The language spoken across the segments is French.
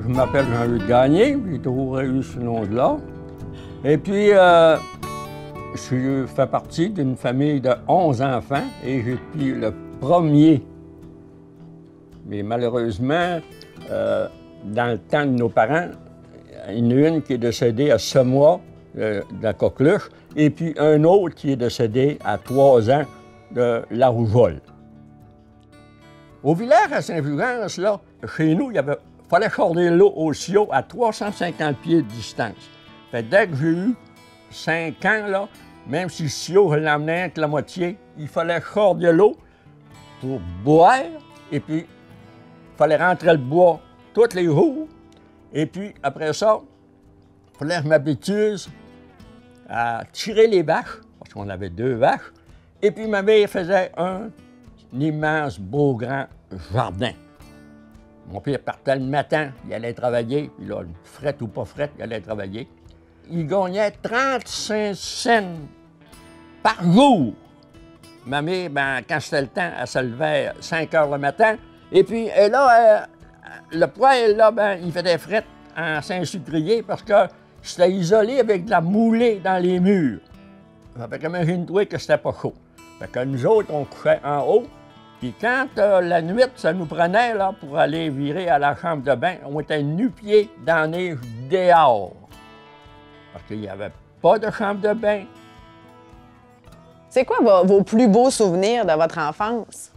Je m'appelle Jean-Luc Gagné, j'ai toujours eu ce nom-là. Et puis, je fais partie d'une famille de 11 enfants et je suis le premier. Mais malheureusement, dans le temps de nos parents, il y en a une qui est décédée à 6 mois de la coqueluche et puis un autre qui est décédé à 3 ans de la rougeole. Au village à Saint-Fulgence, là, chez nous, il fallait charder l'eau au Sion à 350 pieds de distance. Fait, dès que j'ai eu 5 ans, là, même si le Sion, je l'emmenais avec la moitié, il fallait charder l'eau pour boire, et puis il fallait rentrer le bois tous les jours. Et puis, après ça, il fallait que je m'habitue à tirer les vaches, parce qu'on avait 2 vaches. Et puis, ma mère faisait un immense, beau, grand jardin. Mon père partait le matin, il allait travailler, puis là, frette ou pas frette, il allait travailler. Il gagnait 35 cents par jour. Ma mère, ben, quand c'était le temps, elle se levait à 5 heures le matin. Et puis là, le poêle, là, ben, il faisait frette en Saint-Sucrier parce que c'était isolé avec de la moulée dans les murs. Ça fait qu'imagine-toi que c'était pas chaud. Fait que nous autres, on couchait en haut. Puis quand la nuit, ça nous prenait là, pour aller virer à la chambre de bain, on était nu-pieds dans la neige dehors. Parce qu'il n'y avait pas de chambre de bain. C'est quoi vos plus beaux souvenirs de votre enfance?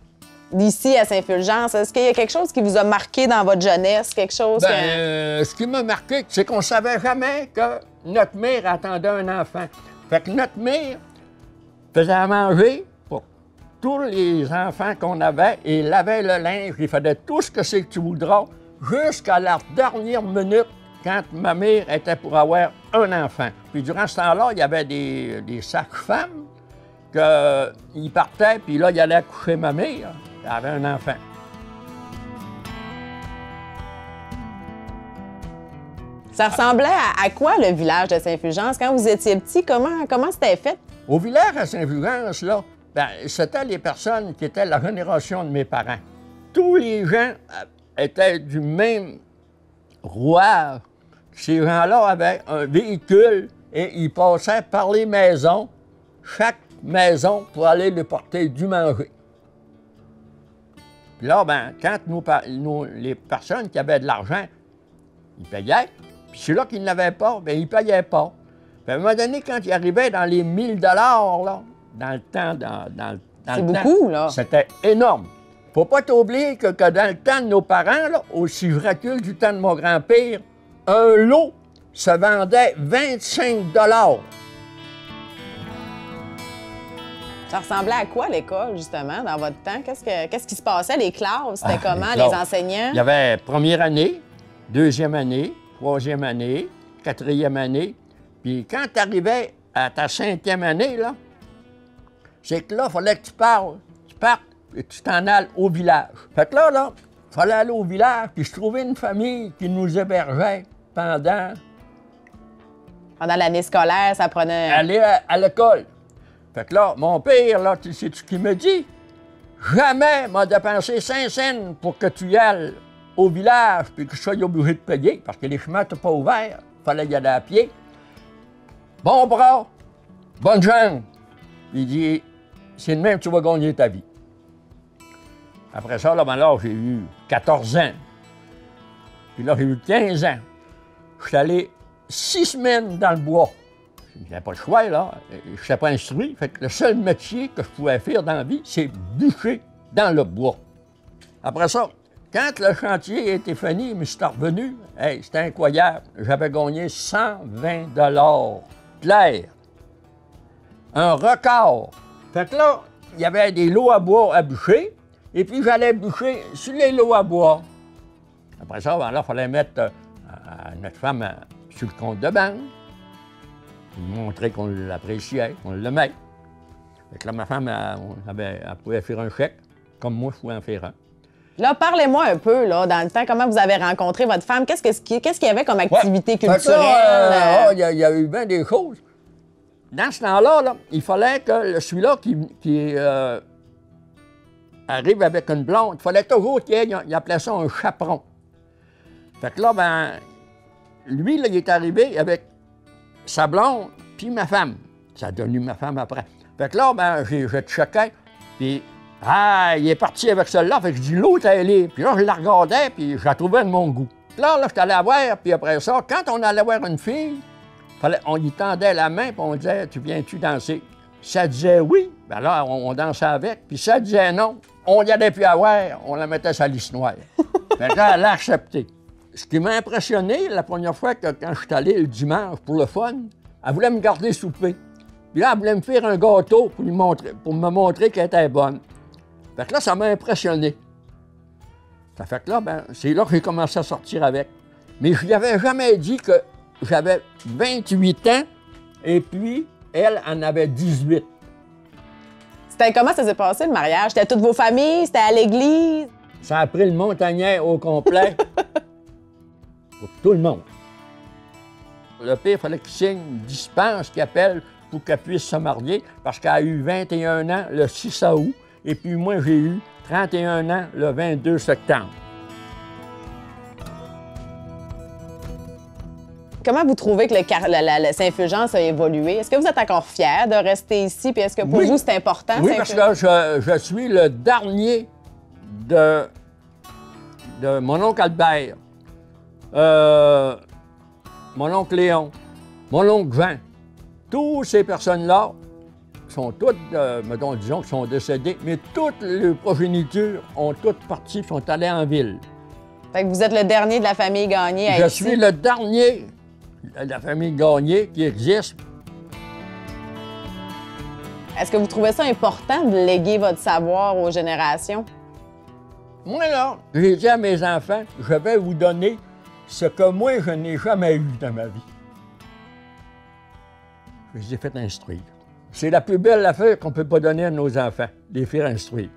D'ici à Saint-Fulgence, est-ce qu'il y a quelque chose qui vous a marqué dans votre jeunesse? Quelque chose ce qui m'a marqué, c'est qu'on ne savait jamais que notre mère attendait un enfant. Fait que notre mère faisait à manger pour tous les enfants qu'on avait et lavait le linge. Il faisait tout ce que c'est que tu voudras jusqu'à la dernière minute quand ma mère était pour avoir un enfant. Puis durant ce temps-là, il y avait des sages-femmes qu'ils partaient, puis là, ils allaient accoucher ma mère. Elle avait un enfant. Ça ressemblait à quoi, le village de Saint-Fulgence? Quand vous étiez petit, comment c'était fait? Au village à Saint-Fulgence, là, ben, c'était les personnes qui étaient la génération de mes parents. Tous les gens étaient du même rouage. Ces gens-là avaient un véhicule et ils passaient par les maisons, chaque maison, pour aller lui porter du manger. Puis là, ben, quand les personnes qui avaient de l'argent, ils payaient. Puis ceux-là qui n'avaient pas, bien, ils ne payaient pas. Puis à un moment donné, quand ils arrivaient dans les 1000 $, là, dans le temps, c'est beaucoup, là. C'était énorme. Faut pas t'oublier que dans le temps de nos parents, là, aussi je recule du temps de mon grand-père, un lot se vendait 25 $. Ça ressemblait à quoi, l'école, justement, dans votre temps? Qu'est-ce qui se passait, les classes? C'était comment, les enseignants? Il y avait première année, deuxième année, troisième année, quatrième année. Puis quand tu arrivais à ta 5e année, là, c'est que là, il fallait que tu partes et tu t'en ailles au village. Fait que là, il fallait aller au village, puis je trouvais une famille qui nous hébergeait pendant l'année scolaire, ça prenait... Aller à l'école. Fait que là, mon père, là, tu sais-tu ce qu'il me dit? Jamais m'a dépensé 5 cents pour que tu y ailles au village puis que je sois obligé de payer parce que les chemins n'étaient pas ouverts. Il fallait y aller à pied. Bon bras, bonne jambe. Il dit, c'est de même que tu vas gagner ta vie. Après ça, là, ben là, j'ai eu 14 ans. Puis là, j'ai eu 15 ans. Je suis allé 6 semaines dans le bois. Je n'avais pas le choix, là. Je ne suis pas instruit. Fait que le seul métier que je pouvais faire dans la vie, c'est bûcher dans le bois. Après ça, quand le chantier a été fini, je me suis revenu. Hey, c'était incroyable. J'avais gagné 120 $ clair. Un record. Fait que là, il y avait des lots à bois à bûcher. Et puis, j'allais bûcher sur les lots à bois. Après ça, ben là, il fallait mettre notre femme sur le compte de banque. Montrer qu'on l'appréciait, qu'on l'aimait. Fait que là, ma femme, elle pouvait faire un chèque, comme moi, je pouvais en faire un. Là, parlez-moi un peu, là, dans le temps, comment vous avez rencontré votre femme? Qu'est-ce qu'il y avait comme activité culturelle? Il y a eu bien des choses. Dans ce temps-là, là, il fallait que celui-là qui arrive avec une blonde, il fallait toujours qu'il appelait ça un chaperon. Fait que là, ben, lui, là, il est arrivé avec sa blonde puis ma femme. Ça a devenu ma femme après. Fait que là, ben, je te choquais, puis il est parti avec celle-là. Fait que je dis, l'autre, elle est. Puis là, je la regardais, puis je la trouvais de mon goût. Là, je suis allé la voir, puis après ça, quand on allait voir une fille, on lui tendait la main, puis on disait, tu viens-tu danser? Si ça disait oui, bien là, on dansait avec. Puis si ça disait non, on n'y allait plus à voir, on la mettait sur la liste noire. Fait que là, elle a accepté. Ce qui m'a impressionné, la première fois que quand je suis allé le dimanche pour le fun, elle voulait me garder souper. Puis là, elle voulait me faire un gâteau pour me montrer qu'elle était bonne. Fait que là, ça m'a impressionné. Ça fait que là, ben, c'est là que j'ai commencé à sortir avec. Mais je lui avais jamais dit que j'avais 28 ans et puis elle en avait 18. Comment ça s'est passé, le mariage? C'était toutes vos familles? C'était à l'église? Ça a pris le montagnais au complet. Pour tout le monde. Le père, il fallait qu'il signe une dispense qu'il appelle pour qu'elle puisse se marier parce qu'elle a eu 21 ans le 6 août et puis moi, j'ai eu 31 ans le 22 septembre. Comment vous trouvez que le Saint-Fulgence a évolué? Est-ce que vous êtes encore fiers de rester ici? Puis est-ce que pour vous, c'est important? Oui, parce que je suis le dernier de mon oncle Albert, mon oncle Léon, mon oncle Jean. Toutes ces personnes-là sont toutes, disons, qui sont décédées, mais toutes les progénitures ont toutes parti, sont allées en ville. Fait que vous êtes le dernier de la famille Gagné à Je suis le dernier de la famille Gagné qui existe. Est-ce que vous trouvez ça important de léguer votre savoir aux générations? Moi, là, j'ai dit à mes enfants, je vais vous donner ce que moi, je n'ai jamais eu dans ma vie. Je les ai fait instruire. C'est la plus belle affaire qu'on ne peut pas donner à nos enfants, les faire instruire.